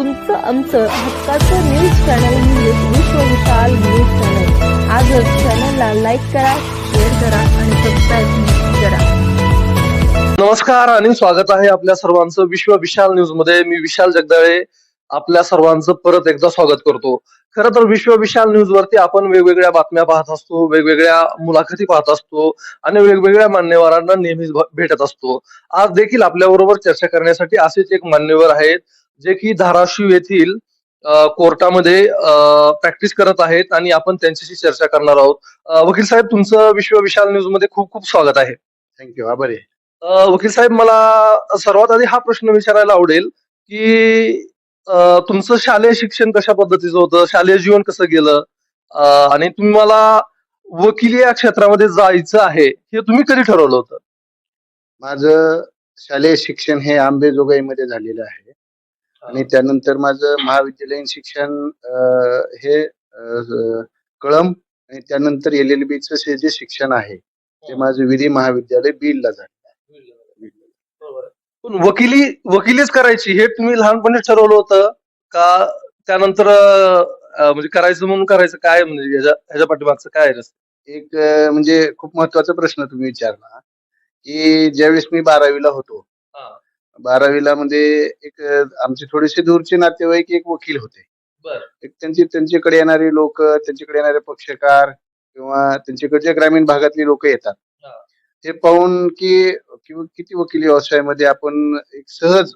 तुमचं आमचं हक्काचं न्यूज चॅनल म्हणजे विश्व विशाल न्यूज चॅनल. आजच चॅनलला लाईक करा, शेअर करा आणि सबस्क्राईब करा. नमस्कार आणि स्वागत आहे आपल्या सर्वांचं विश्व विशाल न्यूज मध्ये. मी विशाल जगदाळे आपल्या सर्वांचं परत एकदा स्वागत करतो. खरं तर विश्व विशाल न्यूज वरती आपण वेगवेगळ्या बातम्या पाहत असतो, वेगवेगळ्या मुलाखती पाहत असतो आणि वेगवेगळ्या मान्यवरांना नेहमीच भेटत असतो. आज देखील आपल्या बरोबर चर्चा करण्यासाठी असेच एक मान्यवर आहेत जे की धाराशिव येथील कोर्टामध्ये प्रॅक्टिस करत आहेत आणि आपण त्यांच्याशी चर्चा करणार आहोत. वकील साहेब, तुमचं विश्व विशाल न्यूज मध्ये खूप खूप स्वागत आहे. थँक्यू. आभारी आहे. वकील साहेब, मला सर्वात आधी हा प्रश्न विचारायला आवडेल की तुमचं शालेय शिक्षण कशा पद्धतीचं होतं, शालेय जीवन कसं गेलं, आणि तुम्हाला वकिली या क्षेत्रामध्ये जायचं आहे हे तुम्ही कधी ठरवलं होतं? माझं शालेय शिक्षण हे अंबेजोगाईमध्ये झालेलं आहे आणि त्यानंतर माझं महाविद्यालयीन शिक्षण हे कळंब आणि त्यानंतर LLB चं जे शिक्षण आहे ते माझं विधी महाविद्यालय बीडला झालं. पण वकिलीच करायची हे तुम्ही लहानपणी ठरवलं होतं का त्यानंतर म्हणजे करायचं म्हणून करायचं, काय म्हणजे ह्याच्या पाठीमागचं काय आहे? एक म्हणजे खूप महत्वाचा प्रश्न तुम्ही विचारला की ज्यावेळेस मी 12वीला होतो, 12वीला म्हणजे एक आमचे थोडेसे दूरचे नातेवाईक एक वकील होते. एक त्यांच्याकडे येणारे लोक, त्यांच्याकडे येणारे पक्षकार किंवा त्यांच्याकडच्या ग्रामीण भागातली लोक येतात. हे पाहून की किती वकिली व्यवसायामध्ये आपण एक सहज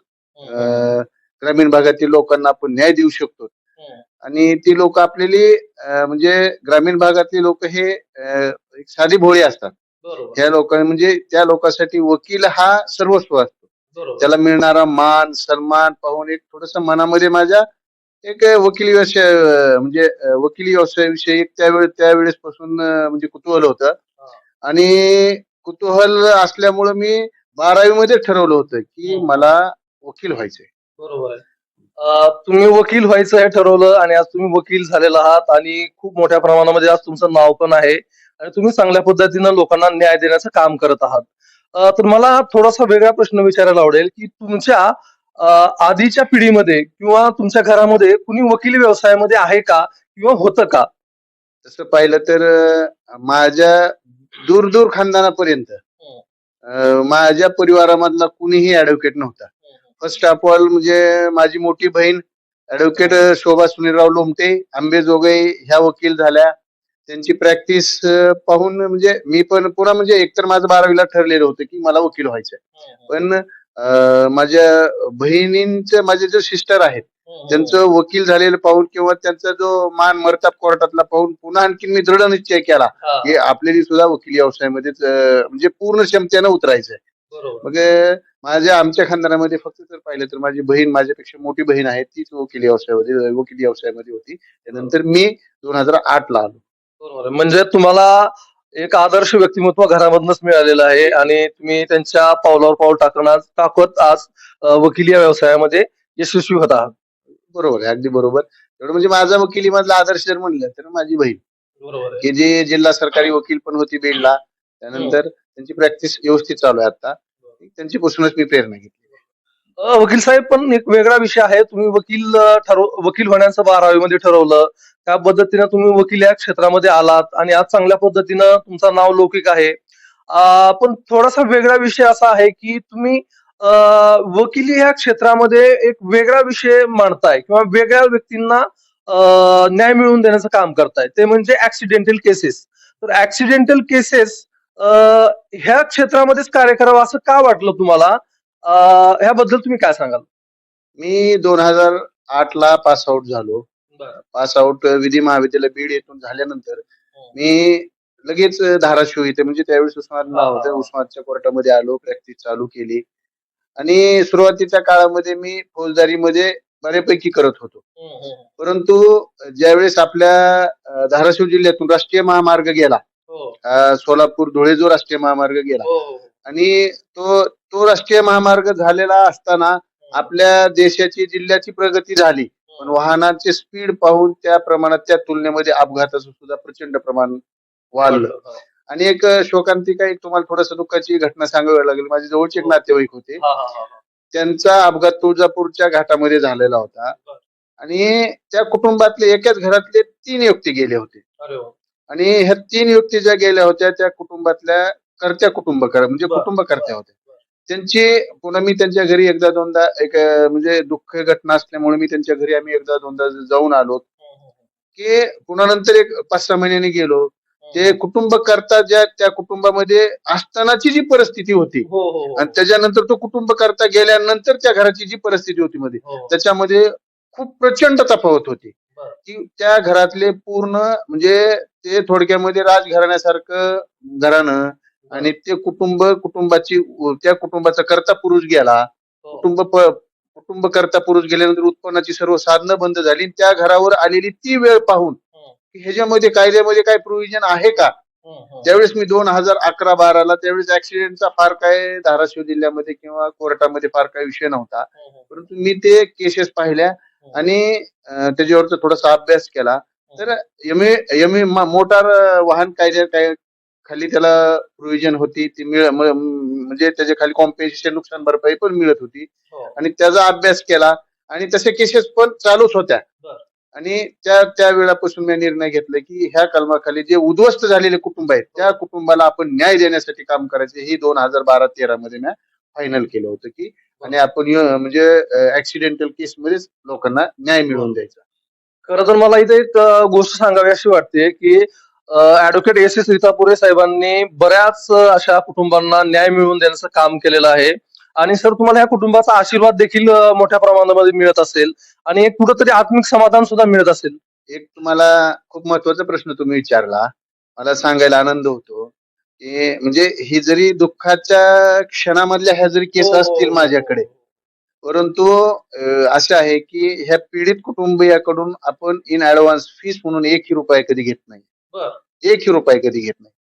ग्रामीण भागातील लोकांना आपण न्याय देऊ शकतो. आणि ती लोक आपल्याला म्हणजे ग्रामीण भागातली लोक हे एक साधी भोळी असतात. त्या लोकांना म्हणजे त्या लोकांसाठी वकील हा सर्वस्व असतो. त्याला मिळणारा मान सन्मान पाहून एक थोडस मनामध्ये माझ्या एक वकिली व्यवसाय म्हणजे वकिली व्यवसायाविषयी त्यावेळेस पासून म्हणजे कुतूहल होतं. आणि कुतूहल असल्यामुळे मी 12वी मध्ये ठरवलं होतं की मला वकील व्हायचंय. बरोबर आहे. तुम्ही वकील व्हायचं हे ठरवलं आणि आज तुम्ही वकील झालेला आहात आणि खूप मोठ्या प्रमाणामध्ये आज तुमचं नाव पण आहे आणि तुम्ही चांगल्या पद्धतीनं लोकांना न्याय देण्याचं काम करत आहात. तर मला थोडासा वेगळा प्रश्न विचारायला आवडेल की तुमच्या आधीच्या पिढीमध्ये किंवा तुमच्या घरामध्ये कुणी वकिली व्यवसायामध्ये आहे का किंवा होतं का? तसं पाहिलं तर माझ्या दूर दूर खानदानापर्यंत माझ्या परिवारामधला कुणीही ऍडव्होकेट नव्हता. फर्स्ट ऑफ ऑल म्हणजे माझी मोठी बहीण ऍडव्होकेट शोभा सुनीलराव लोमटे अंबेजोगाई ह्या वकील झाल्या. त्यांची प्रॅक्टिस पाहून म्हणजे मी पण पुन्हा म्हणजे एकतर माझं 12वीला ठरलेलं होतं की मला वकील व्हायचंय. पण माझ्या बहिणींचे माझे जे सिस्टर आहेत त्यांचं वकील झालेलं पाहून किंवा त्यांचा जो मान मर्ताब कोर्टातला पाहून पुन्हा आणखी मी दृढ निश्चय केला की आपल्याला सुद्धा वकिली व्यवसायामध्ये म्हणजे पूर्ण क्षमतेनं उतरायचंय. मग आमच्या खानदानामध्ये फक्त जर पाहिलं तर माझी बहीण, माझ्यापेक्षा मोठी बहीण आहे, तीच वकिली व्यवसायामध्ये होती. त्यानंतर मी 2008 ला आलो. बरोबर. म्हणजे तुम्हाला एक आदर्श व्यक्तिमत्व घरामधूनच मिळालेलं आहे आणि तुम्ही त्यांच्या पावलावर पाऊल टाकत आज वकिली या व्यवसायामध्ये यशस्वी होत आहात. बरोबर आहे, अगदी बरोबर. एवढं म्हणजे माझा वकिली मधला आदर्श जर म्हणलं तर माझी बहीण, बरोबर की जी जिल्हा सरकारी वकील पण होती बीडला. त्यानंतर त्यांची प्रॅक्टिस व्यवस्थित चालू आहे आता. त्यांच्यापासूनच मी प्रेरणा घेतली. वकील साहेब, पण एक वेगळा विषय आहे. तुम्ही वकील होण्याचं 12वी मध्ये ठरवलं, त्या पद्धतीनं तुम्ही वकील या क्षेत्रामध्ये आलात आणि आज चांगल्या पद्धतीनं तुमचं नाव लौकिक आहे. पण थोडासा वेगळा विषय असा आहे की तुम्ही वकिली या क्षेत्रामध्ये एक वेगळा विषय मांडताय किंवा वेगळ्या व्यक्तींना न्याय मिळवून देण्याचं काम करताय, ते म्हणजे ऍक्सिडेंटल केसेस. तर ऍक्सिडेंटल केसेस ह्या क्षेत्रामध्येच कार्य करावं असं का वाटलं तुम्हाला? ह्याबद्दल तुम्ही काय सांगाल? मी 2008 ला पास आउट झालो. पास आउट विधी महाविद्यालय बीड येथून झाल्यानंतर मी लगेच धाराशिव इथे म्हणजे त्यावेळेस उस्मानाबाद नाव होतं, उस्मानाबादच्या कोर्टामध्ये आलो. प्रॅक्टिस चालू केली आणि सुरुवातीच्या काळामध्ये मी फौजदारीमध्ये बऱ्यापैकी करत होतो. परंतु ज्यावेळेस आपल्या धाराशिव जिल्ह्यातून राष्ट्रीय महामार्ग गेला, सोलापूर धुळे जो राष्ट्रीय महामार्ग गेला आणि तो राष्ट्रीय महामार्ग झालेला असताना आपल्या देशाची जिल्ह्याची प्रगती झाली, पण वाहनांचे स्पीड पाहून त्या प्रमाणात त्या तुलनेमध्ये अपघाताचं सुद्धा प्रचंड प्रमाण वाढलं. आणि एक शोकांतिका एक तुम्हाला थोडस दुःखाची घटना सांगावी लागेल. माझे जवळचे एक नातेवाईक होते, त्यांचा अपघात तुळजापूरच्या घाटामध्ये झालेला होता. आणि त्या कुटुंबातले एकाच घरातले 3 व्यक्ती गेले होते. अरे वा. आणि ह्या 3 व्यक्ती ज्या गेल्या होत्या त्या कुटुंबातल्या कर्त्या म्हणजे बर कुटुंबकर्त्या होत्या. त्यांची पुन्हा मी त्यांच्या घरी एकदा दोनदा म्हणजे दुःख घटना असल्यामुळे मी त्यांच्या घरी आम्ही एकदा दोनदा जाऊन आलो. की पुन्हा नंतर एक 5-6 महिन्यांनी गेलो. ते कुटुंबकर्ता ज्या त्या कुटुंबामध्ये असतानाची जी परिस्थिती होती हो हो हो आणि त्याच्यानंतर तो कुटुंबकर्ता गेल्यानंतर त्या घराची जी परिस्थिती होती मध्ये हो. त्याच्यामध्ये खूप प्रचंड तफावत होती. बर. की त्या घरातले पूर्ण म्हणजे ते थोडक्यामध्ये राजघराण्यासारखं घराणं आणि ते कुटुंबाची त्या कुटुंबाचा कर्ता पुरुष गेला. हो. कुटुंबकर्ता पुरुष गेल्यानंतर उत्पन्नाची सर्व साधनं बंद झाली. त्या घरावर आलेली ती वेळ पाहून की ह्याच्यामध्ये कायद्यामध्ये काय प्रोव्हिजन आहे का? ज्यावेळेस मी 2011-12ला त्यावेळेस ऍक्सिडेंटचा फार काय धाराशिव जिल्ह्यामध्ये किंवा कोर्टामध्ये फार काही विषय नव्हता. परंतु मी ते केसेस पाहिल्या आणि त्याच्यावरचा थोडासा अभ्यास केला. तर मोटार वाहन कायद्या खाली त्याला प्रोव्हिजन होती ती म्हणजे त्याच्या खाली कॉम्पेन्सेशन नुकसान भरपाई पण मिळत होती. आणि त्याचा अभ्यास केला आणि तसे केसेस पण चालूच होत्या. आणि त्या वेळापासून मी निर्णय घेतला की ह्या कलमाखाली जे उद्ध्वस्त झालेले कुटुंब आहेत त्या कुटुंबाला आपण न्याय देण्यासाठी काम करायचे. ही 2012-13 मध्ये मी फायनल केलं होतं की आणि आपण म्हणजे ऍक्सिडेंटल केस मध्येच लोकांना न्याय मिळवून द्यायचा. खरं तर मला इथे एक गोष्ट सांगावी अशी वाटते की ऍडव्होकेट एस एस रीतापुरे साहेबांनी बऱ्याच अशा कुटुंबांना न्याय मिळवून देण्याचं काम केलेलं आहे. आणि सर तुम्हाला या कुटुंबाचा आशीर्वाद देखील मोठ्या प्रमाणामध्ये मिळत असेल आणि एक कुठंतरी आत्मिक समाधान सुद्धा मिळत असेल. एक तुम्हाला खूप महत्वाचा प्रश्न तुम्ही विचारला. मला सांगायला आनंद होतो की म्हणजे ही जरी दुःखाच्या क्षणामधल्या ह्या जरी केस असतील माझ्याकडे, परंतु असं आहे की ह्या पीडित कुटुंबियाकडून आपण इन ऍडव्हान्स फीस म्हणून 1ही रुपया कधी घेत नाही. 1ही रुपया कधी घेत नाही.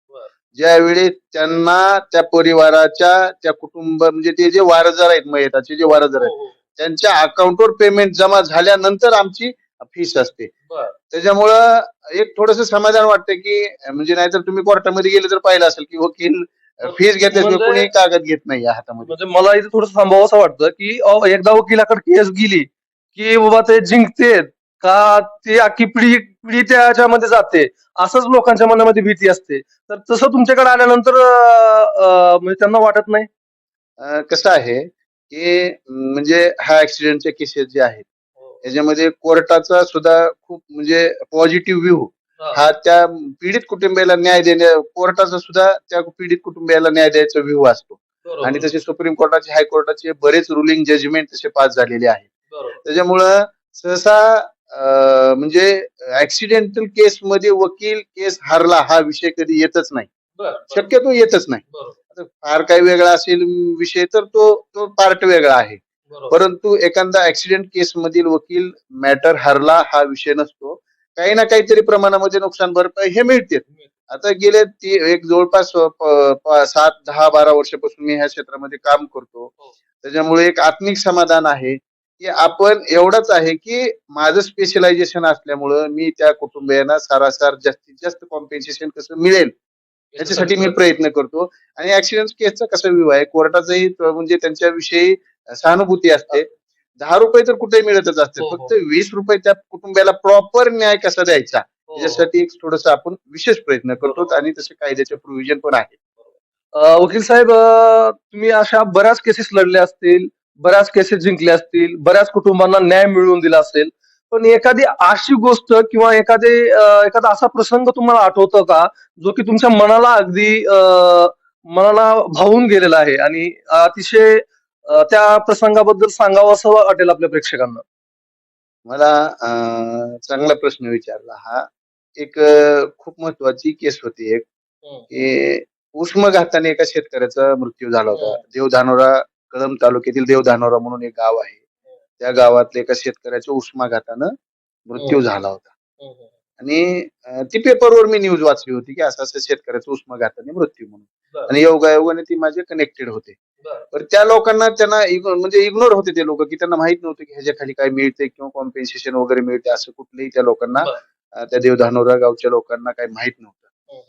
ज्यावेळी त्यांना त्या परिवाराच्या त्या कुटुंब म्हणजे ते जे वारसदार आहेत मयताचे जे वारसदार आहेत त्यांच्या अकाउंटवर पेमेंट जमा झाल्यानंतर आमची फीस असते. त्याच्यामुळं एक थोडस समाधान वाटतं की म्हणजे नाहीतर तुम्ही कोर्टामध्ये गेले तर पाहिलं असेल की वकील फीस घेतल्याशिवाय कोणी कागद घेत नाही या हातामध्ये. म्हणजे मला इथे थोडं थांबावं असं वाटतं की एकदा वकिलाकडे केस गेली की बाबा ते जिंकते का ती अख्खी पिढी त्याच्यामध्ये जाते असंच लोकांच्या मनामध्ये भीती असते. तर तसं तुमच्याकडे आल्यानंतर म्हणजे त्यांना वाटत नाही. कसं आहे की म्हणजे हा ऍक्सिडेंटचे केसेस जे आहेत याच्यामध्ये कोर्टाचा सुद्धा खूप म्हणजे पॉझिटिव्ह व्ह्यू हा त्या पीडित कुटुंबियाला न्याय कोर्टाचा सुद्धा त्या पीडित कुटुंबियाला न्याय द्यायचा व्ह्यू असतो. आणि तसे सुप्रीम कोर्टाचे हायकोर्टाचे बरेच रुलिंग जजमेंट तसे पास झालेले आहेत. त्याच्यामुळं सहसा म्हणजे ऍक्सिडेंटल केस मध्ये वकील केस हारला हा विषय कधी येतच नाही. शक्यतो येतच नाही. फार काही वेगळा असेल विषय तर तो पार्ट वेगळा आहे. परंतु एखादा ऍक्सिडेंट केस मधील वकील मॅटर हरला हा विषय नसतो. काही ना काहीतरी प्रमाणामध्ये नुकसान भरपाई हे मिळते. आता गेले एक जवळपास 7-10-12 वर्षापासून मी ह्या क्षेत्रामध्ये काम करतो. त्याच्यामुळे एक आत्मिक समाधान आहे की आपण एवढंच आहे की माझं स्पेशलायझेशन असल्यामुळं मी त्या कुटुंबियांना सारासार जास्तीत जास्त कॉम्पेन्सेशन कसं मिळेल याच्यासाठी मी प्रयत्न करतो. आणि ऍक्सिडेंट केसचा कसा व्ह्यू आहे कोर्टाचाही म्हणजे त्यांच्याविषयी सहानुभूती असते. 10 रुपये तर कुठेही मिळतच असते. फक्त 20 रुपये त्या कुटुंबाला प्रॉपर न्याय कसा द्यायचा याच्यासाठी एक थोडस आपण विशेष प्रयत्न करतो आणि तसे कायद्याचे प्रोव्हिजन पण आहे. वकील साहेब तुम्ही अशा बऱ्याच केसेस लढल्या असतील, बऱ्याच केसेस जिंकल्या असतील, बऱ्याच कुटुंबांना न्याय मिळवून दिला असेल. पण एखादी अशी गोष्ट किंवा एखादा असा प्रसंग तुम्हाला आठवतो का जो की तुमच्या मनाला अगदी मनाला भावून गेलेला आहे आणि अतिशय त्या प्रसंगाबद्दल सांगावं असं वाटेल आपल्या प्रेक्षकांना. मला चांगला प्रश्न विचारला हा. एक खूप महत्वाची केस होती एक की उष्माघाताने एका शेतकऱ्याचा मृत्यू झाला होता. देवधानोरा कळंब तालुक्यातील देवधानोरा म्हणून एक गाव आहे. त्या गावातल्या एका शेतकऱ्याच्या उष्माघातानं मृत्यू झाला होता. आणि ती पेपरवर मी न्यूज वाचली होती की असं असं शेतकऱ्याचा उष्माघाताने मृत्यू म्हणून. आणि योगायोगाने ती माझे कनेक्टेड होते. तर त्या लोकांना त्यांना म्हणजे इग्नोर होते ते लोक की त्यांना माहित नव्हतं की ह्याच्या खाली काय मिळते किंवा कॉम्पेन्सेशन वगैरे मिळते असं कुठलंही त्या लोकांना त्या देवधानोरा गावच्या लोकांना काही माहित नव्हतं.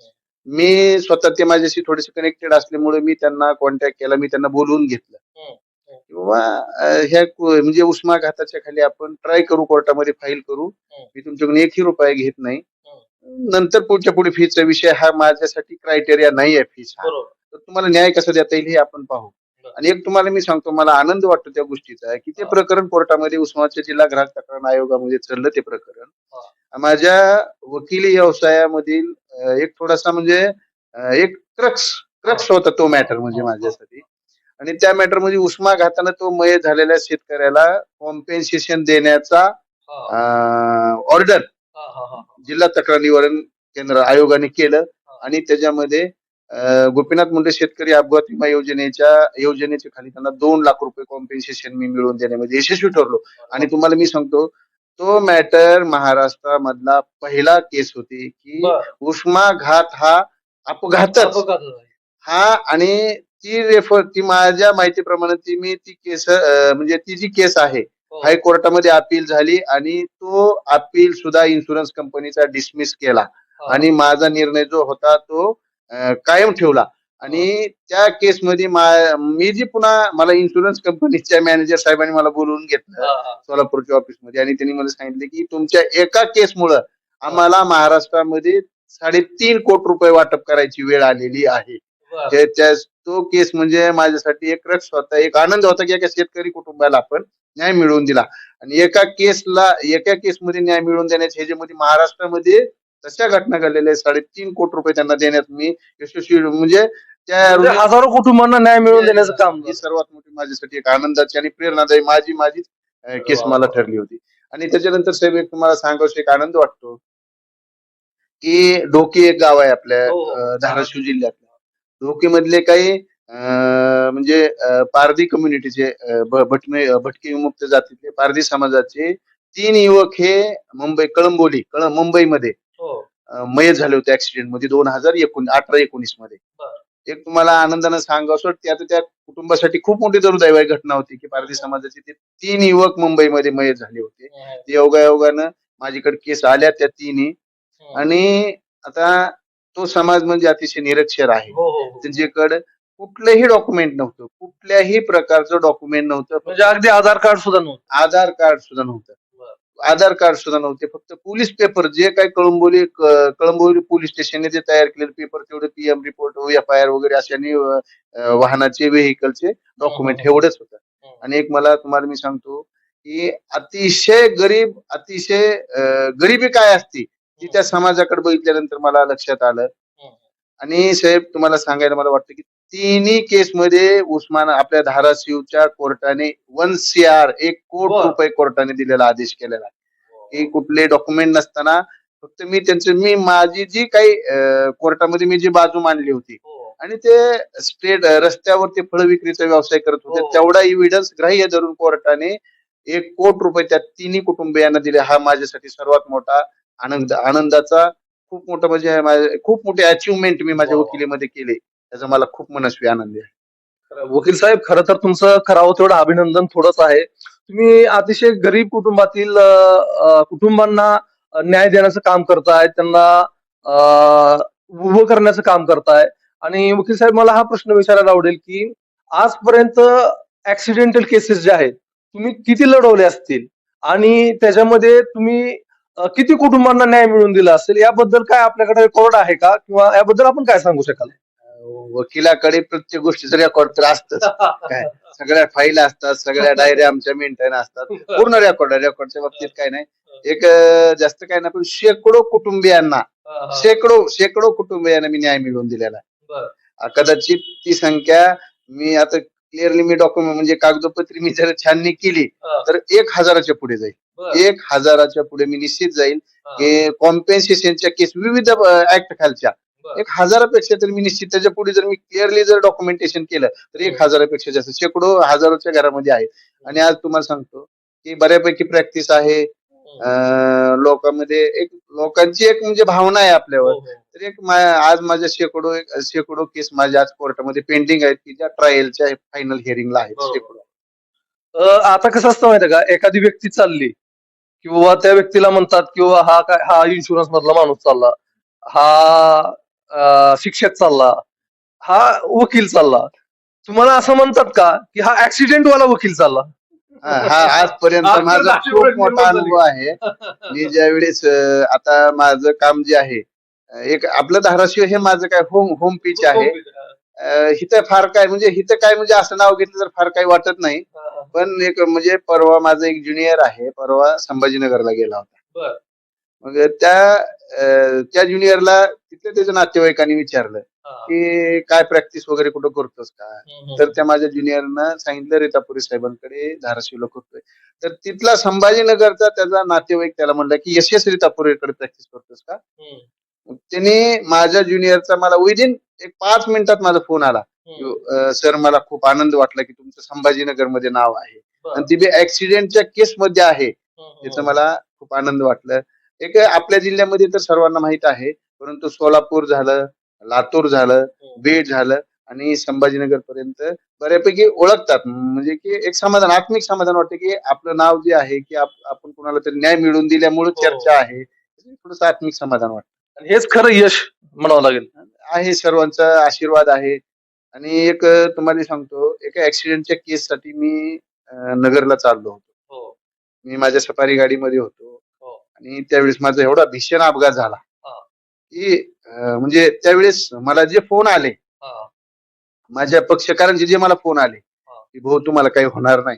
मी स्वतः ते माझ्याशी थोडेसे कनेक्टेड असल्यामुळे मी त्यांना कॉन्टॅक्ट केला. मी त्यांना बोलवून घेतलं किंवा म्हणजे उष्माघाताच्या खाली आपण ट्राय करू, कोर्टामध्ये फाईल करू. मी तुमच्याकडून एकही रुपया घेत नाही. नंतर पुढच्या पुढे फीचा विषय हा माझ्यासाठी क्रायटेरिया नाही आहे फीस हा. तर तुम्हाला न्याय कसा देता येईल हे आपण पाहू. आणि एक तुम्हाला मी सांगतो, मला आनंद वाटतो त्या गोष्टीचा की ते प्रकरण कोर्टामध्ये उस्मानाबाद जिल्हा ग्राहक तक्रार आयोगामध्ये चाललं ते प्रकरण. माझ्या वकिली व्यवसायामधील एक थोडासा म्हणजे एक क्रक्स होता तो मॅटर म्हणजे माझ्यासाठी. आणि त्या मॅटर मध्ये उष्माघातानं तो मयत झालेल्या शेतकऱ्याला कॉम्पेन्सेशन देण्याचा ऑर्डर जिल्हा तक्रार निवारण केंद्र आयोगाने केलं. आणि त्याच्यामध्ये गोपीनाथ मुंडे शेतकरी अपघात विमा योजनेच्या खाली त्यांना 2 लाख रुपये कॉम्पेन्सेशन मी मिळवून देण्यामध्ये यशस्वी ठरलो. आणि तुम्हाला मी सांगतो, तो मॅटर महाराष्ट्रामधला पहिला केस होती की उष्माघात हा अपघातच हा. आणि ती माझ्या माहितीप्रमाणे ती केस म्हणजे ती जी केस आहे हायकोर्टामध्ये अपील झाली आणि तो अपील सुद्धा इन्शुरन्स कंपनीचा डिसमिस केला. आणि माझा निर्णय जो होता तो कायम ठेवला. आणि त्या केसमध्ये मी जी पुन्हा मला इन्शुरन्स कंपनीच्या मॅनेजर साहेबांनी मला बोलवून घेतलं सोलापूरच्या ऑफिसमध्ये. आणि त्यांनी मला सांगितले की तुमच्या एका केसमुळं आम्हाला महाराष्ट्रामध्ये 3.5 कोटी रुपये वाटप करायची वेळ आलेली आहे. तो केस म्हणजे माझ्यासाठी एक रक्ष होता, एक आनंद होता की एका शेतकरी कुटुंबाला आपण न्याय मिळवून दिला. आणि एका केसमध्ये न्याय मिळवून देण्याच्या ह्याच्यामध्ये महाराष्ट्रामध्ये तशा घटना घडलेल्या 3.5 कोटी रुपये त्यांना देण्यात मी यशस्वी म्हणजे त्या हजारो कुटुंबांना न्याय मिळवून देण्याचं काम ही सर्वात मोठी माझ्यासाठी एक आनंदाची आणि प्रेरणादायी माझी केस मला ठरली होती. आणि त्याच्यानंतर साहेब एक तुम्हाला सांगायचं एक आनंद वाटतो की ढोकी एक गाव आहे आपल्या धाराशिव जिल्ह्यातलं. ढोकी मधले काही म्हणजे पारधी कम्युनिटीचे भटके विमुक्त जातीतले पारधी समाजाचे 3 युवक हे मुंबईमध्ये मयत झाले होते ऍक्सिडेंट मध्ये 2018-19 मध्ये. एक तुम्हाला आनंदानं सांगावं, त्या कुटुंबासाठी खूप मोठी दुर्दैवी घटना होती की पारधी समाजाचे ते 3 युवक मुंबईमध्ये मयत झाले होते. योगायोगानं माझ्याकडे केस आल्या त्या 3. आणि आता तो समाज म्हणजे अतिशय निरक्षर आहे. त्यांच्याकडे कुठलंही डॉक्युमेंट नव्हतं, कुठल्याही प्रकारचं डॉक्युमेंट नव्हतं. म्हणजे अगदी आधार कार्ड सुद्धा नव्हते. फक्त पोलीस पेपर जे काही कळंबोली पोलीस स्टेशनने जे तयार केलेले पेपर तेवढे PM रिपोर्ट FIR वगैरे अशाने वाहनाचे व्हेकलचे डॉक्युमेंट एवढंच होतं. आणि एक तुम्हाला मी सांगतो की अतिशय गरिबी काय असते ती त्या समाजाकडे बघितल्यानंतर मला लक्षात आलं. आणि साहेब तुम्हाला सांगायला मला वाटतं की 3 केसमध्ये आपल्या धाराशिवच्या कोर्टाने 1 कोटी रुपये कोर्टाने दिलेला आदेश केलेला आहे की कुठले डॉक्युमेंट नसताना फक्त मी माझी जी काही कोर्टामध्ये मी जी बाजू मांडली होती आणि ते स्ट्रेट रस्त्यावर ते फळ विक्रीचा व्यवसाय करत होते तेवढा एव्हिडन्स ग्राह्य धरून कोर्टाने 1 कोटी रुपये त्या 3 कुटुंबियांना दिले. हा माझ्यासाठी सर्वात मोठा आनंदाचा खूप मोठं म्हणजे खूप मोठी अचिव्हमेंट मी माझ्या वकिलीमध्ये केली. त्याचा मला खूप मनस्वी आनंद आहे. वकील साहेब, खरं तर तुमचं करावं तेवढं अभिनंदन थोडंच आहे. तुम्ही अतिशय गरीब कुटुंबातील कुटुंबांना न्याय देण्याचं काम करताय, त्यांना उभं करण्याचं काम करताय. आणि वकील साहेब, मला हा प्रश्न विचारायला आवडेल की आजपर्यंत ऍक्सिडेंटल केसेस जे आहेत तुम्ही किती लढवले असतील आणि त्याच्यामध्ये तुम्ही किती कुटुंबांना न्याय मिळवून दिला असेल, याबद्दल काय आपल्याकडे रेकॉर्ड आहे का, किंवा याबद्दल आपण काय सांगू शकाल? वकिलाकडे प्रत्येक गोष्टीचं रेकॉर्ड तर असतंच. काय सगळ्या फाईल असतात, सगळ्या डायऱ्या आमच्या मेंटेन असतात, पूर्ण रेकॉर्डच्या बाबतीत काय नाही. एक जास्त काय नाही, पण शेकडो कुटुंबियांना मी न्याय मिळवून दिलेला आहे. कदाचित ती संख्या मी आता क्लिअरली मी डॉक्युमेंट म्हणजे कागदोपत्री मी जर छाननी केली तर 1000च्या पुढे जाईल. 1000च्या पुढे मी निश्चित जाईल की कॉम्पेन्सेशनच्या केस विविध ऍक्ट खालच्या 1000पेक्षा तर मी निश्चित त्याच्या पुढे जर मी क्लिअरली जर डॉक्युमेंटेशन केलं तर 1000पेक्षा जास्त शेकडो हजारोच्या घरामध्ये आहेत. आणि आज तुम्हाला सांगतो की बऱ्यापैकी प्रॅक्टिस आहे लोकांची एक म्हणजे भावना आहे आपल्यावर. तर आज माझ्या शेकडो केस माझ्या आज कोर्टामध्ये पेंडिंग आहेत की ज्या ट्रायलच्या फायनल हिअरिंगला आहेत शेकडो. आता कसं असतं माहितीये का, एखादी व्यक्ती चालली किंवा त्या व्यक्तीला म्हणतात किंवा हा इन्शुरन्स मधला माणूस चालला, हा शिक्षक चालला, हा वकील चालला, तुम्हाला असं म्हणतात का की हा ऍक्सिडेंट वाला वकील चालला? हा आजपर्यंत आज माझा नाची खूप ओळख मोठा निर्माण झाली. अनुभव आहे. मी ज्यावेळेस आता माझं काम जे आहे, एक आपलं धाराशिव हे माझं काय होम होम पिच आहे. हिथं फार काय म्हणजे हिथं काय म्हणजे असं नाव घेतलं तर फार काही वाटत नाही. पण एक म्हणजे परवा माझा एक ज्युनियर आहे, परवा संभाजीनगरला गेला होता. बर. मग त्या ज्युनियरला तिथल्या त्याच्या नातेवाईकांनी विचारलं की काय प्रॅक्टिस वगैरे कुठं करतोस का? तर त्या माझ्या ज्युनियरनं सांगितलं रीतापुरी साहेबांकडे धाराशिवला करतोय. तर तिथला संभाजीनगरचा त्याचा नातेवाईक त्याला म्हणला की यश रीतापुरीकडे प्रॅक्टिस करतोस का? मग त्याने माझ्या ज्युनियरचा मला विदिन एक 5 मिनिटात माझा फोन आला. सर मला खूप आनंद वाटला की तुमचं संभाजीनगर मध्ये नाव आहे आणि ती बी ऍक्सिडेंटच्या केस मध्ये आहे. त्याचं मला खूप आनंद वाटलं. एक आपल्या जिल्ह्यामध्ये तर सर्वांना माहित आहे, परंतु सोलापूर झालं, लातूर झालं, बीड झालं आणि संभाजीनगर पर्यंत बऱ्यापैकी ओळखतात. म्हणजे की एक समाधान, आत्मिक समाधान वाटतं की आपलं नाव जे आहे की आपण कुणाला तरी न्याय मिळवून दिल्यामुळे चर्चा आहे. थोडस आत्मिक समाधान वाटतं. आणि हेच खरं यश म्हणावं लागेल. आहे सर्वांचा आशीर्वाद आहे. आणि एक तुम्हाला सांगतो, एका ऍक्सिडेंटच्या केससाठी मी नगरला चाललो होतो. मी माझ्या सफारी गाडीमध्ये होतो आणि त्यावेळेस माझा एवढा भीषण अपघात झाला की म्हणजे त्यावेळेस मला जे फोन आले माझ्या पक्षकारांचे, जे मला फोन आले की भाऊ तुम्हाला काही होणार नाही,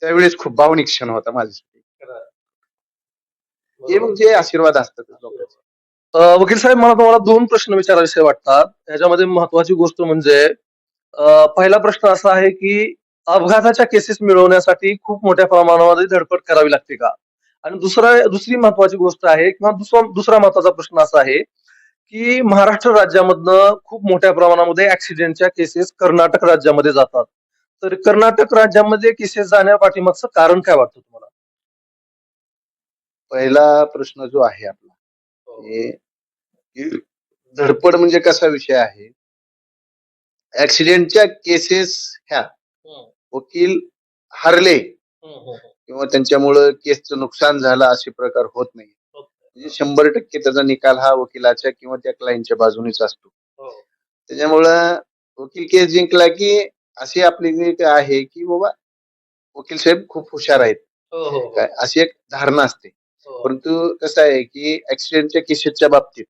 त्यावेळेस खूप भावनिक क्षण होता माझ्यासाठी. हे म्हणजे आशीर्वाद असतात लोकांचे. वकील साहेब, मला तुम्हाला 2 प्रश्न विचारायचे वाटतात. त्याच्यामध्ये महत्वाची गोष्ट म्हणजे पहिला प्रश्न असा आहे की अपघाताच्या केसेस मिळवण्यासाठी खूप मोठ्या प्रमाणामध्ये धडपड करावी लागते का? आणि दुसरी महत्वाची गोष्ट आहे किंवा दुसरा महत्वाचा प्रश्न असा आहे की महाराष्ट्र राज्यामधनं खूप मोठ्या प्रमाणामध्ये ऍक्सिडेंटच्या केसेस कर्नाटक राज्यामध्ये जातात. तर कर्नाटक राज्यामध्ये केसेस जाण्यापाठीमागचं कारण काय वाटतं तुम्हाला? पहिला प्रश्न जो आहे आपला, हे की धडपड म्हणजे कसा विषय आहे, ऍक्सिडेंटच्या केसेस ह्या वकील हरले किंवा त्यांच्यामुळं केसचं नुकसान झालं असे प्रकार होत नाही. म्हणजे 100% त्याचा निकाल हा वकिलाच्या किंवा त्या क्लायंटच्या बाजूनेच असतो. त्याच्यामुळं वकील केस जिंकला की अशी आपली जी आहे की बाबा वकील साहेब खूप हुशार आहेत, काय अशी एक धारणा असते. परंतु कसं आहे की ऍक्सिडेंटच्या केसेसच्या बाबतीत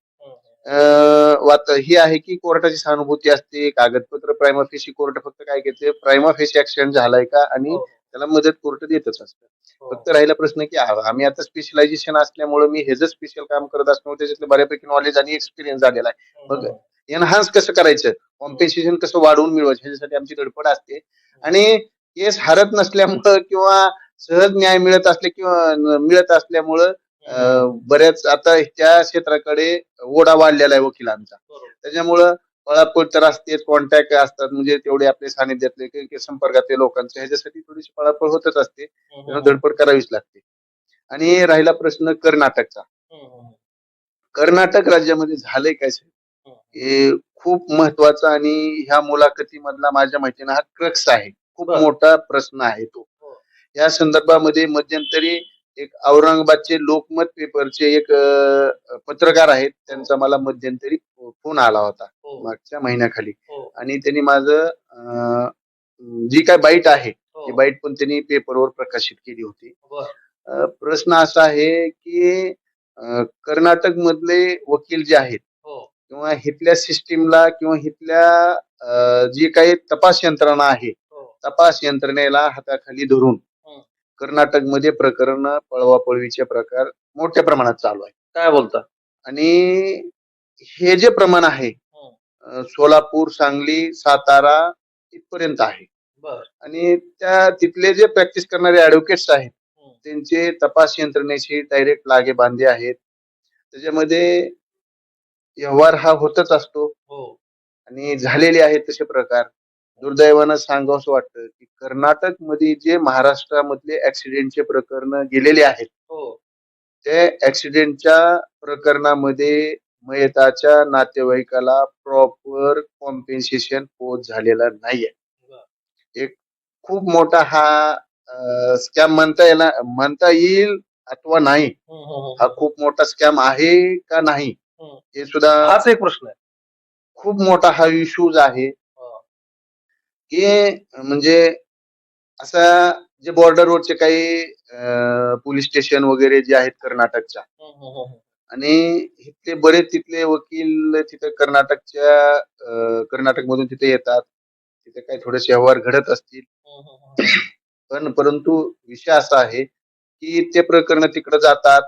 ही आहे की कोर्टाची सहानुभूती असते, कागदपत्र प्रायमा फेशी कोर्ट फक्त काय घेते, प्रायमा फेशी ऍक्सिडेंट झालाय का आणि त्याला मदत कोर्ट देतच असतं. फक्त राहिला प्रश्न की आम्ही आता स्पेशलायझेशन असल्यामुळे मी हे जर स्पेशल काम करत असल्यामुळे त्याच्यातलं बऱ्यापैकी नॉलेज आणि एक्सपिरियन्स झालेला आहे. मग एनहान्स कसं करायचं, कॉम्पेन्सेशन कसं वाढवून मिळवायचं, ह्याच्यासाठी आमची धडपड असते. आणि केस हरत नसल्यामुळं किंवा सहज न्याय मिळत असल्यामुळं बऱ्याच आता त्या क्षेत्राकडे ओढा वाढलेला आहे वकिलांचा. त्याच्यामुळं पळापळ तर असतेच, कॉन्टॅक्ट असतात, म्हणजे तेवढे आपले सानिध्यातले संपर्कातले लोकांचे, ह्याच्यासाठी थोडीशी पळापळ होतच असते, धडपड करावीच लागते. आणि राहिला प्रश्न कर्नाटकचा, कर्नाटक राज्यामध्ये झालंय काय साहेब, हे खूप महत्वाचा आणि ह्या मुलाखतीमधला माझ्या माहितीनं हा क्रक्स आहे, खूप मोठा प्रश्न आहे तो. या संदर्भामध्ये मध्यंतरी एक औरंगाबादचे लोकमत पेपरचे एक पत्रकार आहेत, त्यांचा मला मध्यंतरी फोन आला होता मागच्या महिन्याखाली. आणि त्यांनी माझं जी काय बाईट आहे ती बाईट पण त्यांनी पेपरवर प्रकाशित केली होती. प्रश्न असा आहे की कर्नाटक मधले वकील जे आहेत किंवा हिथल्या सिस्टीमला किंवा हिथल्या जी काही तपास यंत्रणा आहे, तपास यंत्रणेला हाताखाली धरून कर्नाटक मध्ये प्रकरण पळवापळवीचे प्रकार मोठ्या प्रमाणात चालू आहे. काय बोलता? आणि हे जे प्रमाण आहे सोलापूर, सांगली, सातारा इथपर्यंत आहे. आणि त्या तिथले जे प्रॅक्टिस करणारे ऍडव्होकेट्स आहेत त्यांचे तपास यंत्रणेशी डायरेक्ट लागे बांधे आहेत. त्याच्यामध्ये व्यवहार हा होतच असतो आणि झालेले आहेत तसे प्रकार. दुर्दैवानं सांगावंसं वाटतं की कर्नाटक मध्ये जे महाराष्ट्रामधले ऍक्सिडेंटचे प्रकरण गेलेले आहेत, त्या ऍक्सिडेंटच्या प्रकरणामध्ये मयताच्या नातेवाईकाला प्रॉपर कॉम्पेन्सेशन पोच झालेला नाहीये. एक खूप मोठा हा स्कॅम म्हणता येईल अथवा नाही, हा खूप मोठा स्कॅम आहे का नाही हे सुद्धा हाच एक प्रश्न आहे. खूप मोठा हा इश्यूज आहे हे म्हणजे असा जे बॉर्डरवरचे काही पोलीस स्टेशन वगैरे जे आहेत कर्नाटकच्या, आणि इथले बरेच तिथले वकील तिथे कर्नाटकमधून तिथे येतात. तिथे काही थोडेसे व्यवहार घडत असतील. परंतु विषय असा आहे की ते प्रकरण तिकडे जातात.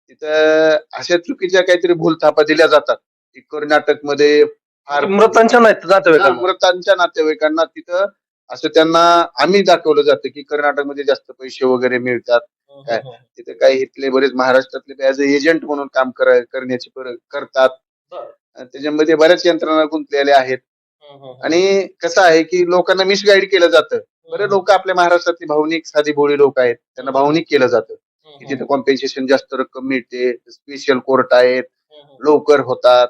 तिथं अशा चुकीच्या काहीतरी भूलथापा दिल्या जातात की कर्नाटकमध्ये फार मृतांच्या नातेवाईकांना. मृतांच्या नातेवाईकांना तिथं असं त्यांना आम्ही दाखवलं जातं की कर्नाटकमध्ये जास्त पैसे वगैरे मिळतात. काय तिथे काही इथले बरेच महाराष्ट्रातले ऍज अ एजंट म्हणून काम करण्याची करतात. त्याच्यामध्ये बऱ्याच यंत्रणा गुंतलेल्या आहेत. आणि कसं आहे की लोकांना मिसगाईड केलं जातं. बरे लोक आपल्या महाराष्ट्रातली भावनिक साधी भोळी लोक आहेत, त्यांना भावनिक केलं जातं की तिथे कॉम्पेन्सेशन जास्त रक्कम मिळते, स्पेशल कोर्ट आहेत, लवकर होतात.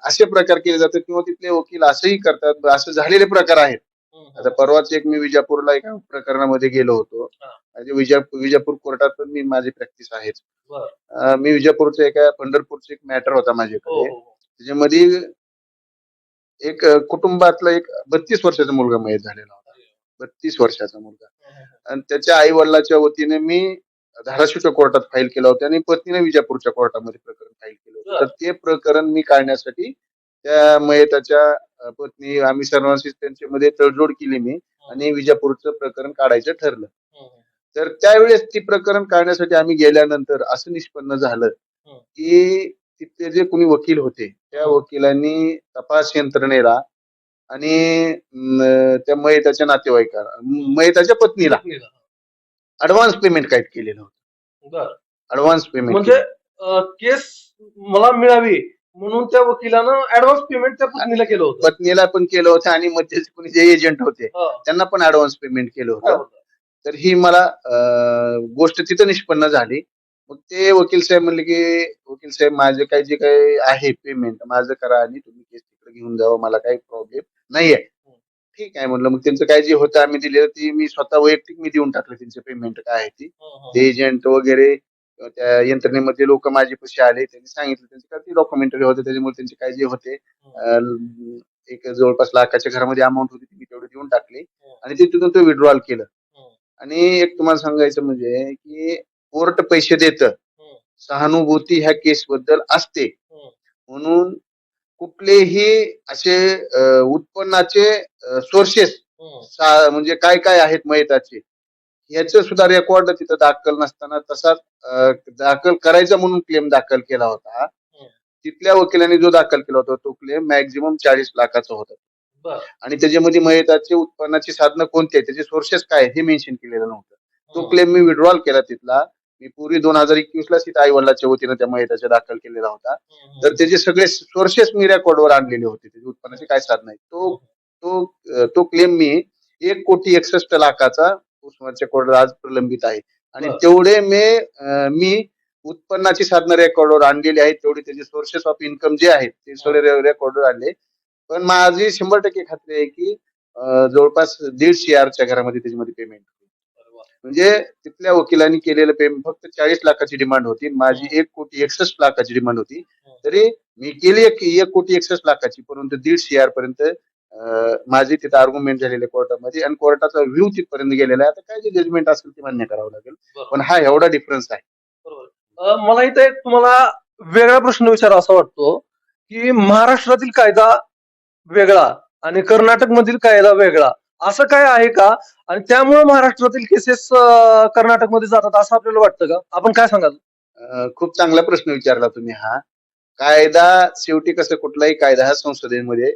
असे प्रकार केले जातात किंवा तिथले वकील असंही करतात. असं झालेले प्रकार आहेत. आता परवाच एक मी विजापूरला एका प्रकरणामध्ये गेलो होतो. म्हणजे विजापूर कोर्टात पण मी माझी प्रॅक्टिस आहेच. मी विजापूरचं पंढरपूरचं एक मॅटर होता माझ्याकडे. त्याच्यामध्ये एक कुटुंबातला एक 32 वर्षाचा मुलगा मयत झालेला होता. 32 वर्षाचा मुलगा. आणि त्याच्या आई वडिलांच्या वतीने मी धाराशिवच्या कोर्टात फाईल केलं होतं आणि पत्नीने विजापूरच्या कोर्टामध्ये प्रकरण फाईल केलं होतं. तर ते प्रकरण मी काढण्यासाठी त्या मयताच्या पत्नी आम्ही सर्वांशी त्यांच्यामध्ये तडजोड केली मी आणि विजापूरचं प्रकरण काढायचं ठरलं. तर त्यावेळेस ती प्रकरण काढण्यासाठी आम्ही गेल्यानंतर असं निष्पन्न झालं की तिथले जे कोणी वकील होते त्या वकिलांनी तपास यंत्रणेला आणि त्या मयताच्या नातेवाईकाला, मयताच्या पत्नीला ऍडव्हान्स पेमेंट काय केलेलं होतं. ऍडव्हान्स पेमेंट म्हणजे केस मला मिळावी म्हणून त्या वकिलानं ऍडव्हान्स पेमेंट त्या पत्नीला केलं होतं. पत्नीला पण केलं होतं आणि मध्ये कोणी जे एजंट होते त्यांना पण ऍडव्हान्स पेमेंट केलं होतं. तर ही मला गोष्ट तिथं निष्पन्न झाली. मग ते वकील साहेब म्हणले की वकील साहेब माझे काही जे काही आहे पेमेंट माझं करा आणि तुम्ही केस तिकडे घेऊन जावं, मला काही प्रॉब्लेम नाहीये. ठीक आहे म्हणलं. मग त्यांचं काय जे होतं आम्ही दिलेलं ती मी स्वतः वैयक्तिक मी देऊन टाकलं. त्यांचे पेमेंट काय आहे ती, ते एजंट वगैरे त्या यंत्रणेमध्ये लोक माझे पैसे आले, त्यांनी सांगितलं त्यांचे काही डॉक्युमेंटरी होते, त्याच्यामुळे त्यांचे काय जे होते एक जवळपास लाखाच्या घरामध्ये अमाऊंट होती ती मी तेवढी देऊन टाकली आणि तिथून तो विड्रॉल केलं. आणि एक तुम्हाला सांगायचं म्हणजे की कोर्ट पैसे देतं, सहानुभूती ह्या केस बद्दल असते. म्हणून कुठलेही असे उत्पन्नाचे सोर्सेस म्हणजे काय काय आहेत मयताचे याचं सुद्धा रेकॉर्ड तिथं दाखल नसताना तसाच दाखल करायचा म्हणून क्लेम दाखल केला होता. तिथल्या वकिलांनी जो दाखल केला होता तो क्लेम मॅक्झिमम 40 लाखाचा होता. आणि त्याच्यामध्ये मयताचे उत्पन्नाची साधनं कोणती आहेत, त्याचे सोर्सेस काय हे मेन्शन केलेलं नव्हतं. तो क्लेम मी विड्रॉल केला तिथला. मी पूर्वी 2021 ला तिथे आई वडिलांच्या वतीनं त्या मयताच्या दाखल केलेला होता. तर त्याचे सगळे सोर्सेस मी रेकॉर्डवर आणलेले होते, त्याचे उत्पन्नाचे काय साधन आहे. तो क्लेम मी 1,61,00,00,000 उस्मानाच्या कोर्टात आज प्रलंबित आहे. आणि तेवढे मी उत्पन्नाची साधनं रेकॉर्डवर आणलेली आहेत. तेवढे त्याचे सोर्सेस ऑफ इन्कम जे आहेत ते सगळे रेकॉर्डवर आणले. पण माझी 100% खात्री आहे की जवळपास 1.5 CR घरामध्ये त्याच्यामध्ये पेमेंट. म्हणजे तिथल्या वकिलांनी केलेलं पेमेंट फक्त 40 लाखाची डिमांड होती. माझी 1,61,00,000 डिमांड होती. तरी मी केली 1,61,00,000 परंतु 1.5 CR पर्यंत माझी तिथे आर्ग्युमेंट झालेले कोर्टामध्ये आणि कोर्टाचा व्ह्यू तिथपर्यंत गेलेला आहे. आता काय जे जजमेंट असेल ते मान्य करावं लागेल. पण हा एवढा डिफरन्स आहे. मला इथे तुम्हाला वेगळा प्रश्न विचारावा वाटतो की महाराष्ट्रातील कायदा वेगळा आणि कर्नाटक मधील कायदा वेगळा, असं काय आहे का? आणि त्यामुळे महाराष्ट्रातील केसेस कर्नाटकमध्ये जातात असं आपल्याला वाटतं का? आपण काय सांगाल? खूप चांगला प्रश्न विचारला तुम्ही. हा कायदा शेवटी कसं कुठलाही कायदा हा संसदेमध्ये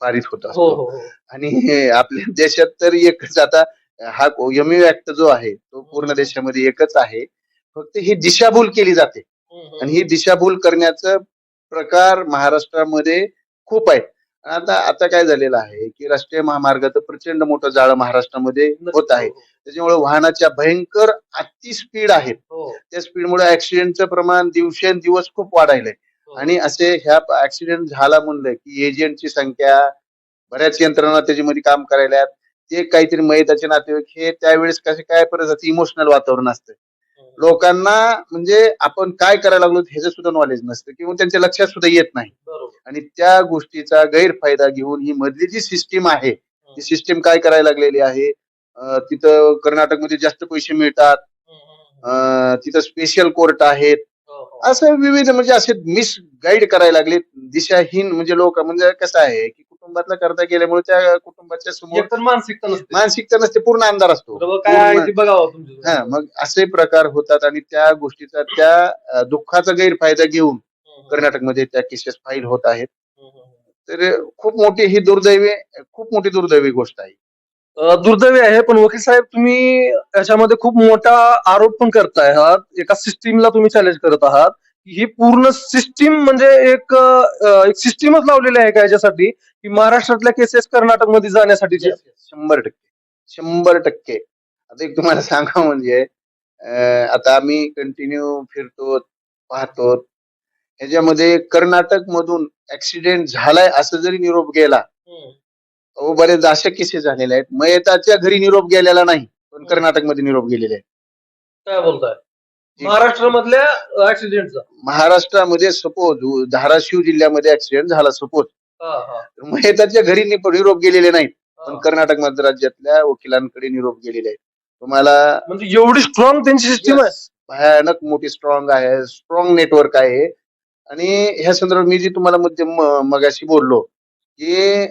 पारित होत असतो. आणि आपल्या देशात तर एकच आता हा MU ऍक्ट जो आहे तो पूर्ण देशामध्ये एकच आहे. फक्त ही दिशाभूल केली जाते आणि ही दिशाभूल करण्याचा प्रकार महाराष्ट्रामध्ये खूप आहे. आता काय झालेलं आहे की राष्ट्रीय महामार्गाचं प्रचंड मोठं जाळं महाराष्ट्रामध्ये होत आहे. त्याच्यामुळे वाहनाच्या भयंकर अति स्पीड आहेत. त्या स्पीडमुळे ऍक्सिडेंटचं प्रमाण दिवसेंदिवस खूप वाढायलंय. आणि असे ह्या ऍक्सिडेंट झाला म्हणलं की एजंटची संख्या, बऱ्याच यंत्रणा त्याच्यामध्ये काम करायला, ते काहीतरी मयताचे नातेवाईक हे त्यावेळेस कसे काय परत इमोशनल वातावरण असतं. लोकांना म्हणजे आपण काय करायला लागलो ह्याचं सुद्धा नॉलेज नसतं किंवा त्यांच्या लक्षात सुद्धा येत नाही. आणि त्या गोष्टीचा गैरफायदा घेऊन ही मधली जी सिस्टीम आहे ती सिस्टीम काय करायला लागलेली आहे. तिथं कर्नाटकमध्ये जास्त पैसे मिळतात. तिथं स्पेशल कोर्ट आहेत. असं विविध म्हणजे असे मिसगाईड करायला लागले. दिशाहीन म्हणजे लोक म्हणजे कसं आहे की कुटुंबातला करता गेल्यामुळे त्या कुटुंबाच्या समोर एकतर मानसिकता नसते. मानसिकता नसते, पूर्ण अंधार असतो. बरोबर, काय आहे पूर्ण ते बघावं तुमच्या हा मग असे प्रकार होतात आणि त्या गोष्टीचा त्या दुःखाचा गैरफायदा घेऊन कर्नाटकमध्ये त्या केसेस फाईल होत आहेत. तर खूप मोठी ही खूप मोठी दुर्दैवी गोष्ट आहे. दुर्दैवी आहे, पण वकील साहेब तुम्ही याच्यामध्ये खूप मोठा आरोप पण करताय आहात. एका सिस्टीमला तुम्ही चॅलेंज करत आहात. ही पूर्ण सिस्टीम म्हणजे एक सिस्टीमच लावलेली आहे का याच्यासाठी, की महाराष्ट्रातल्या केसेस कर्नाटकमध्ये जाण्यासाठीचे? 100%. 100%. आता एक तुम्हाला सांगावं म्हणजे आता आम्ही कंटिन्यू फिरतो, पाहतो. ह्याच्यामध्ये कर्नाटक मधून ऍक्सिडेंट झालाय असं जरी निरोप गेला, अहो बरेच अशा केसेस झालेल्या आहेत. मयताच्या घरी निरोप गेलेला नाही, पण कर्नाटकमध्ये निरोप गेलेले आहेत. काय बोलताय? महाराष्ट्रामधल्या ऍक्सिडेंटचा? महाराष्ट्रामध्ये सपोज धाराशिव जिल्ह्यामध्ये ऍक्सिडेंट झाला सपोज, मयताच्या घरी निरोप गेलेले नाहीत, पण कर्नाटक मध्य राज्यातल्या वकिलांकडे निरोप गेलेले आहेत. तुम्हाला म्हणजे एवढी स्ट्रॉंग त्यांची सिस्टीम आहे? भयानक मोठी स्ट्रॉंग आहे, स्ट्रॉंग नेटवर्क आहे. आणि ह्या संदर्भात मी जी तुम्हाला मगाशी बोललो की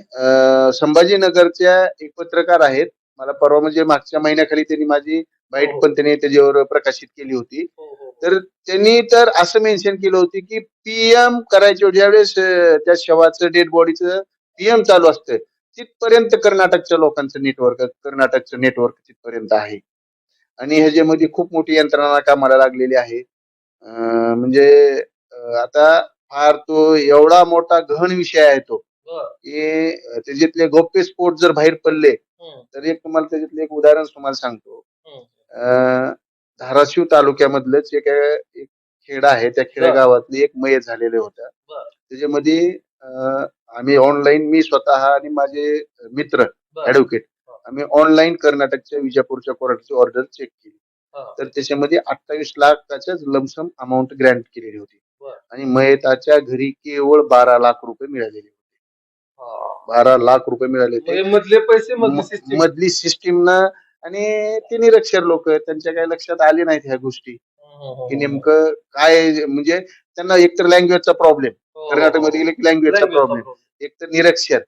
संभाजीनगरच्या एक पत्रकार आहेत. मला परवा म्हणजे मागच्या महिन्याखाली त्यांनी माझी बाईट पण त्यांनी त्याच्यावर प्रकाशित केली होती. तर त्यांनी तर असं मेन्शन केलं होतं की पीएम करायच्या ज्यावेळेस त्या शवाचं डेड बॉडीचं पीएम चालू असतं तिथपर्यंत कर्नाटकच्या लोकांचं कर्नाटकचं नेटवर्क तिथपर्यंत आहे. आणि ह्याच्यामध्ये खूप मोठी यंत्रणा कामाला लागलेली आहे. म्हणजे आता फार तो एवढा मोठा गहन विषय आहे तो की त्याच्यातले गौप्य स्फोट जर बाहेर पडले तर एक तुम्हाला त्याच्यातलं एक उदाहरण तुम्हाला सांगतो. धाराशिव तालुक्यामधलंच एक खेडा आहे, त्या खेडेगावातली एक मयत झालेले होत्या. त्याच्यामध्ये आम्ही ऑनलाईन, मी स्वतः आणि माझे मित्र ऍडव्होकेट, आम्ही ऑनलाईन कर्नाटकच्या विजापूरच्या कोर्टाची ऑर्डर चेक केली. तर त्याच्यामध्ये 28 लाखाच्याच लमसम अमाऊंट ग्रँट केलेली होती आणि मयताच्या घरी केवळ 12 लाख रुपये मिळालेले होते. 12 लाख रुपये मिळाले होते मधले पैसे मधली सिस्टीम ना. आणि ते निरक्षर लोक, त्यांच्या काही लक्षात आले नाहीत ह्या गोष्टी की नेमकं काय. म्हणजे त्यांना एकतर लँग्वेजचा प्रॉब्लेम, कर्नाटकमध्ये गेले की लँग्वेजचा प्रॉब्लेम, एकतर निरक्षर.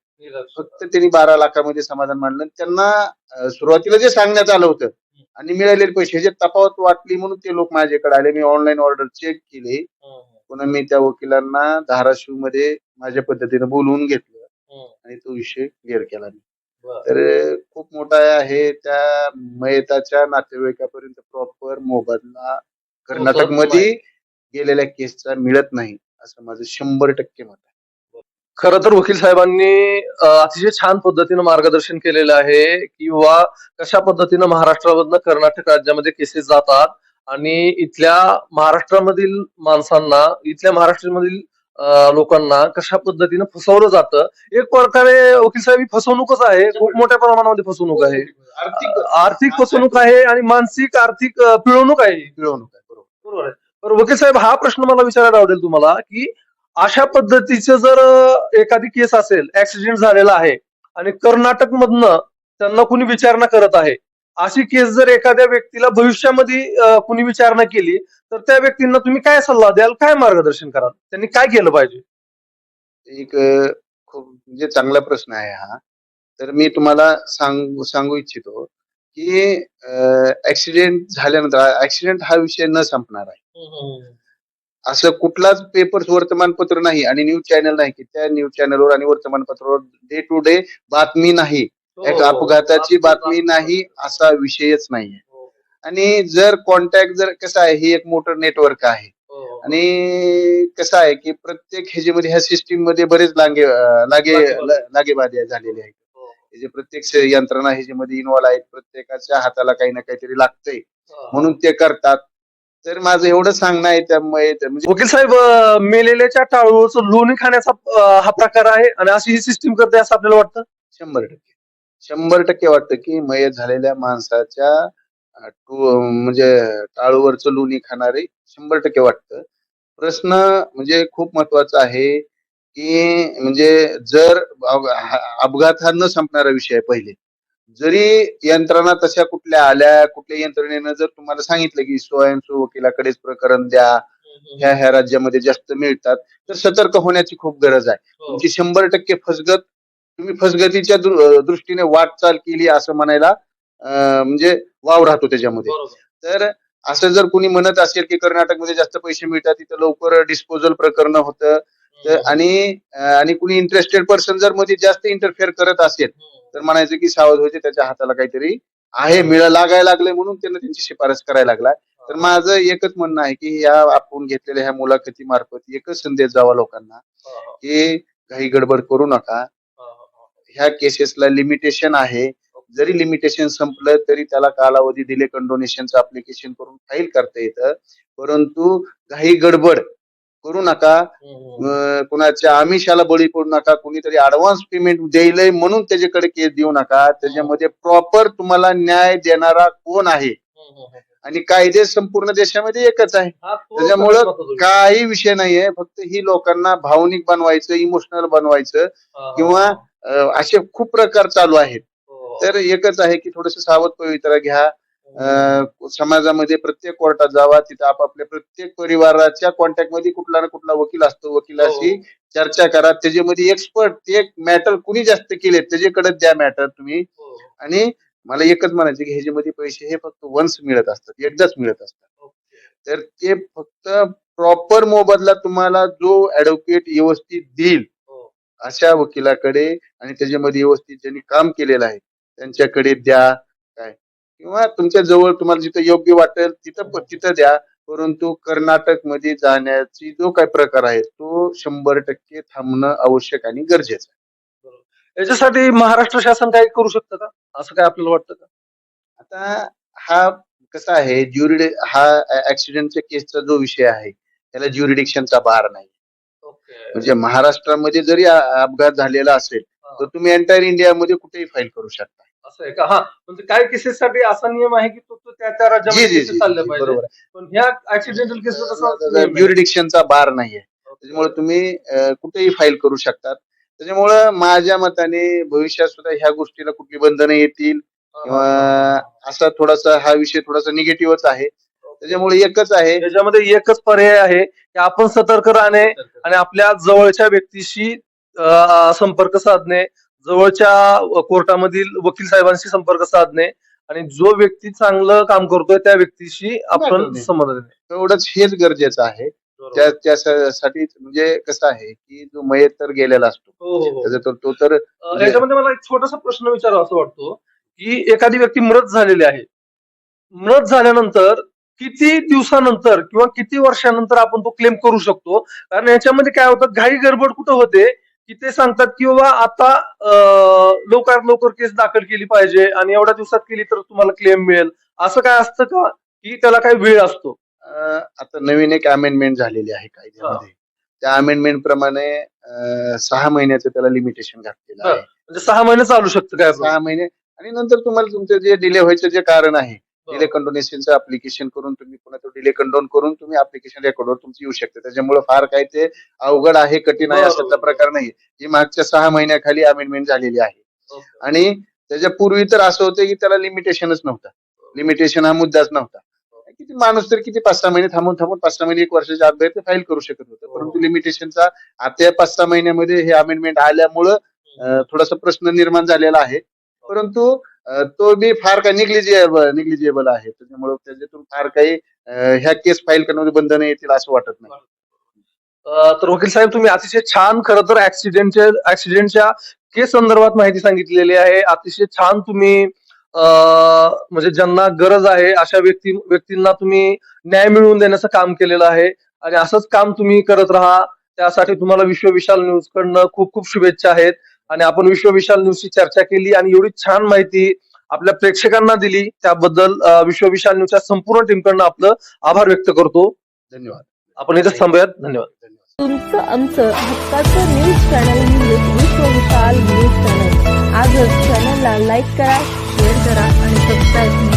फक्त त्यांनी 12 लाखामध्ये समाधान मानलं. त्यांना सुरुवातीला जे सांगण्यात आलं होतं आणि मिळालेले पैसे जे तफावत वाटली म्हणून ते लोक माझ्याकडे आले. मी ऑनलाईन ऑर्डर चेक केली. पुन्हा मी त्या वकिलांना धाराशिव मध्ये माझ्या पद्धतीने बोलवून घेतलं आणि तो विषय क्लिअर केला मी. तर खूप मोठा आहे. त्या मयताच्या नातेवाईकापर्यंत प्रॉपर मोबदला कर्नाटकमध्ये गेलेल्या केसचा मिळत नाही, असं माझं 100% मत आहे. खरं तर वकील साहेबांनी अतिशय छान पद्धतीनं मार्गदर्शन केलेलं आहे किंवा कशा पद्धतीनं महाराष्ट्रामधनं कर्नाटक राज्यामध्ये केसेस जातात आणि इथल्या महाराष्ट्रामधील माणसांना, इथल्या महाराष्ट्रामधील लोकांना कशा पद्धतीनं फसवलं जातं. एक प्रकारे वकील साहेब ही फसवणूकच आहे, खूप मोठ्या प्रमाणामध्ये फसवणूक आहे. आर्थिक फसवणूक आहे आणि मानसिक आर्थिक पिळवणूक आहे. बरोबर आहे. तर वकील साहेब, हा प्रश्न मला विचारायला आवडेल तुम्हाला की अशा पद्धतीचं जर एखादी केस असेल, ऍक्सिडेंट झालेला आहे आणि कर्नाटक मधनं त्यांना कुणी विचारणा करत आहे, अशी केस जर एखाद्या व्यक्तीला भविष्यामध्ये कुणी विचारणा केली तर त्या व्यक्तींना तुम्ही काय सल्ला द्याल, काय मार्गदर्शन कराल, त्यांनी काय केलं पाहिजे? एक खूप म्हणजे चांगला प्रश्न आहे हा. तर मी तुम्हाला सांगू इच्छितो की ऍक्सिडेंट झाल्यानंतर, ऍक्सिडेंट हा विषय न संपणार आहे. असं कुठलाच पेपर, वर्तमानपत्र नाही आणि न्यूज चॅनल नाही की त्या न्यूज चॅनलवर आणि वर्तमानपत्रावर डे टू डे बातमी नाही, एक अपघाताची बातमी नाही, असा विषयच नाहीये. आणि जर कॉन्टॅक्ट जर कसं आहे, ही एक मोठं नेटवर्क आहे आणि कसं आहे की प्रत्येक ह्याच्यामध्ये ह्या सिस्टीम मध्ये बरेच लागेबाधे झालेले आहेत. त्याचे प्रत्येक यंत्रणा ह्याच्यामध्ये इन्व्हॉल्व आहेत. प्रत्येकाच्या हाताला काही ना काहीतरी लागतंय म्हणून ते करतात. तर माझं एवढं सांगणं आहे त्यामुळे म्हणजे वकील साहेब, मेलेल्याच्या टाळूचं लोणी खाण्याचा हा प्रकार आहे आणि अशी ही सिस्टीम करते असं आपल्याला वाटतं? 100% वाटतं की मयत झालेल्या माणसाच्या म्हणजे टाळूवरचं लोणी खाणारे 100% वाटतं. प्रश्न म्हणजे खूप महत्वाचा आहे की म्हणजे जर अपघात हा न संपणारा विषय आहे पहिले. जरी यंत्रणा तशा कुठल्या आल्या, कुठल्या यंत्रणेनं जर तुम्हाला सांगितलं की स्वयंसो वकिलाकडेच प्रकरण द्या, ह्या राज्यामध्ये जास्त मिळतात, तर सतर्क होण्याची खूप गरज आहे. तुमची 100% फसगत, तुम्ही फसगतीच्या दृष्टीने वाटचाल केली असं म्हणायला म्हणजे वाव राहतो त्याच्यामध्ये. तर असं जर कोणी म्हणत असेल की कर्नाटकमध्ये जास्त पैसे मिळतात, तिथं लवकर डिस्पोजल प्रकरण होतं, तर आणि कुणी इंटरेस्टेड पर्सन जर मध्ये जास्त इंटरफेअर करत असेल, तर म्हणायचं की सावध व्हायचे, त्याच्या हाताला काहीतरी आहे, लागायला लागले म्हणून त्यांना त्यांची शिफारस करायला लागलाय. तर माझं एकच म्हणणं आहे की या आपण घेतलेल्या ह्या मुलाखती मार्फत एकच संदेश जावा लोकांना की घाई गडबड करू नका. ह्या केसेसला लिमिटेशन आहे. जरी लिमिटेशन संपलं तरी त्याला कालावधी दिले, कंडोनेशनचं अप्लिकेशन करून फाईल करता येतं. परंतु घाई गडबड करू नका. कुणाच्या आमिषाला बळी पडू नका. कुणीतरी ऍडव्हान्स पेमेंट द्यायलंय म्हणून त्याच्याकडे केस देऊ नका. त्याच्यामध्ये प्रॉपर तुम्हाला न्याय देणारा कोण आहे, आणि कायदे संपूर्ण देशामध्ये एकच आहे. त्याच्यामुळं काही विषय नाहीये. फक्त ही लोकांना भावनिक बनवायचं, इमोशनल बनवायचं, किंवा असे खूप प्रकार चालू आहेत. तर एकच आहे की थोडस सावध पवित्रा घ्या. समाजामध्ये प्रत्येक कोर्टात जावा, तिथं आपापल्या प्रत्येक परिवाराच्या कॉन्टॅक्ट मध्ये कुठला ना कुठला वकील असतो. वकिलाशी चर्चा करा. त्याच्यामध्ये एक्सपर्ट, ते मॅटर कुणी जास्त केले त्याच्याकडे द्या मॅटर तुम्ही. आणि मला एकच म्हणायचं की ह्याच्यामध्ये पैसे हे फक्त वन्स मिळत असतात, एकदाच मिळत असतात. तर ते फक्त प्रॉपर मोबदला तुम्हाला जो ऍडव्होकेट व्यवस्थित देईल अशा वकिलाकडे, आणि त्याच्यामध्ये व्यवस्थित ज्यांनी काम केलेलं आहे त्यांच्याकडे द्या. काय, किंवा तुमच्या जवळ तुम्हाला जिथं योग्य वाटेल तिथं द्या. परंतु कर्नाटक मध्ये जाण्याची जो काही प्रकार आहे तो 100% थांबणं आवश्यक आणि गरजेचं आहे. याच्यासाठी महाराष्ट्र शासन काही करू शकतं का, असं काय आपल्याला वाटतं का? आता हा कसा आहे, हा ऍक्सिडेंटच्या केसचा जो विषय आहे त्याला ज्युरिडिक्शनचा भार नाही. म्हणजे महाराष्ट्रामध्ये जरी अपघात झालेला असेल तर तुम्ही एंटायर इंडियामध्ये कुठेही फाईल करू शकता. असं आहे का? हा, म्हणजे काही केसेससाठी असा नियम आहे की तो त्या राज्यामध्ये चाललं पाहिजे. बरोबर. पण ह्या ऍक्सिडेंटल केसेस ज्युरिडिक्शनचा भार नाहीये. त्याच्यामुळे तुम्ही कुठेही फाईल करू शकतात. त्याच्यामुळं माझ्या मताने भविष्यात सुद्धा ह्या गोष्टीला कुठली बंधनं येतील किंवा असा थोडासा हा विषय थोडासा निगेटिव्हच आहे. त्याच्यामुळे एकच आहे, त्याच्यामध्ये एकच पर्याय आहे की आपण सतर्क राहणे आणि आपल्या जवळच्या व्यक्तीशी संपर्क साधणे, जवळच्या कोर्टामधील वकील साहेबांशी संपर्क साधणे, आणि जो व्यक्ती चांगलं काम करतोय त्या व्यक्तीशी आपण संबंध देणे, एवढंच हेच गरजेचं आहे. त्यासाठी म्हणजे कसं आहे की जो मयत तर गेलेला असतो, तो तर याच्यामध्ये मला एक छोटासा प्रश्न विचारावा असं वाटतो की एखादी व्यक्ती मृत झालेली आहे, मृत झाल्यानंतर किती दिवसानंतर किंवा किती वर्षानंतर आपण तो क्लेम करू शकतो? कारण याच्यामध्ये काय होतं, घाई गडबड कुठं होते की ते सांगतात की बाबा आता लवकरात लवकर केस दाखल केली पाहिजे आणि एवढ्या दिवसात केली तर तुम्हाला क्लेम मिळेल. असं काय असतं का की त्याला काही वेळ असतो? आता नवीन एक अमेंडमेंट झालेली आहे कायद्यामध्ये. त्या अमेंडमेंट प्रमाणे 6 महिन्याचं त्याला लिमिटेशन घातलेलं आहे. म्हणजे 6 महिने चालू शकतं काय? 6 महिने. आणि नंतर तुम्हाला तुमचं जे डिले व्हायचं जे कारण आहे, डिले कंडोनेशनचं अप्लिकेशन करून तुम्ही पुन्हा तो डिले कंडोन करून तुम्ही अप्लिकेशन रेकॉर्डवर तुमची येऊ शकते. त्याच्यामुळे फार काही ते अवघड आहे, कठीण आहे अशातला प्रकार नाही. ही मागच्या 6 महिन्याखाली अमेंडमेंट झालेली आहे. आणि त्याच्या पूर्वी तर असं होतं की त्याला लिमिटेशनच नव्हता. लिमिटेशन हा मुद्दाच नव्हता. किती माणूस तर किती 5-6 महिने थांबून 5-6 महिने 1 वर्षाच्या आत ते फाईल करू शकत होतं. परंतु लिमिटेशनचा आता 5-6 महिन्यामध्ये हे अमेंडमेंट आल्यामुळं थोडासा प्रश्न निर्माण झालेला आहे. परंतु तो बी फार काही निग्लिजिबल आहे. त्याच्यामुळे त्याच्यातून फार काही ह्या केस फाईल करण्यामध्ये बंधनं येतील असं वाटत नाही. तर वकील साहेब, तुम्ही अतिशय छान खरं तर ऍक्सिडेंटच्या केस संदर्भात माहिती सांगितलेली आहे. अतिशय छान तुम्ही म्हणजे ज्यांना गरज आहे अशा व्यक्तींना तुम्ही न्याय मिळवून देण्याचं काम केलेलं आहे, आणि असंच काम तुम्ही करत राहा. त्यासाठी तुम्हाला विश्व विशाल न्यूज कडनं खूप खूप शुभेच्छा आहेत. आणि आपण विश्व विशाल न्यूजची चर्चा केली आणि एवढी छान माहिती आपल्या प्रेक्षकांना दिली त्याबद्दल विश्व विशाल न्यूजच्या संपूर्ण टीमकडनं आपलं आभार व्यक्त करतो. धन्यवाद. आपण इथेच थांबूयात. धन्यवाद. तुमचं आमचं हक्काचं न्यूज चॅनल म्हणजे विश्व विशाल न्यूज चॅनल. आजच चॅनलला लाईक करा, शेअर करा आणि सबस्क्राईब करा.